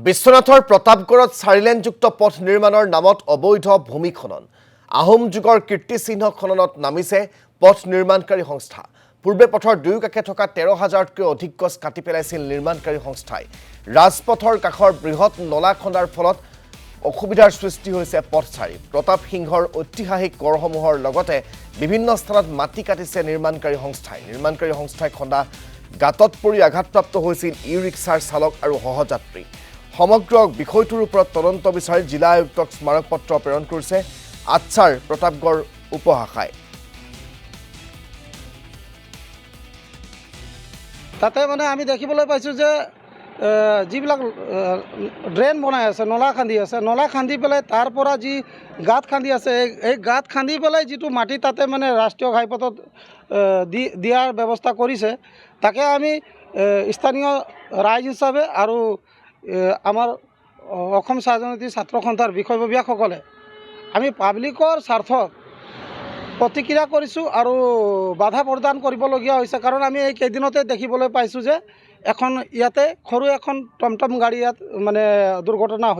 বিশ্বনাথৰ প্ৰতাপগড়ত 4 লেনযুক্ত পথ নিৰ্মাণৰ নামত অবৈধ ভূমি খনন। আহোম যুগৰ কীৰ্তিচিহ্ন খননত নামিছে পথ নিৰ্মাণকাৰী সংস্থা। পূৰ্বে পথৰ দুয়োকাষে থকা 13,000তকৈ অধিক গছ কাটি পেলাইছিল নিৰ্মাণকাৰী সংস্থাই। ৰাজপথৰ কাষৰ বৃহৎ নলা খন্দাৰ ফলত অসুবিধাৰ সৃষ্টি হৈছে পথচাৰী। প্ৰতাপ সিংহৰ ঐতিহাসিক গড়সমূহৰ লগতে বিভিন্ন স্থানত মাটি কাটিছে নিৰ্মাণকাৰী সংস্থাই খন্দা গাঁতত পৰি আঘাতপ্ৰাপ্ত হৈছিল ই-ৰিক্সাৰ চালক আৰু সহযাত্ৰী। সমগ্ৰ বিষয়টোৰ ওপৰত তদন্ত বিচাৰি জিলা আয়ুক্তক স্মাৰকপত্ৰ প্ৰেৰণ কৰিছে আচ্ছাৰ প্ৰতাপগড় উপশাখাই। তাতে মানে আমি দেখিবলৈ পাইছোঁ যে যিবিলাক ড্ৰেইন বনাই আছে, নলা খান্দি পেলাই তাৰ পৰা যি গাঁত খান্দি আছে, এই গাঁত খান্দি পেলাই যিটো মাটি তাতে মানে ৰাষ্ট্ৰীয় ঘাইপথত দিয়াৰ ব্যৱস্থা কৰিছে, তাকে আমি স্থানীয় ৰাইজ হিচাপে আৰু আমাৰ অসম স্বাধীনতা ছাত্ৰ সন্থাৰ বিষয়ববীয়াসকলে আমি পাব্লিকৰ স্বাৰ্থত প্ৰতিক্ৰিয়া কৰিছোঁ আৰু বাধা প্ৰদান কৰিবলগীয়া হৈছে। কাৰণ আমি এই কেইদিনতে দেখিবলৈ পাইছোঁ যে ইয়াতে সৰু এখন টমটম গাড়ী ইয়াত মানে দুৰ্ঘটনা হৈছে।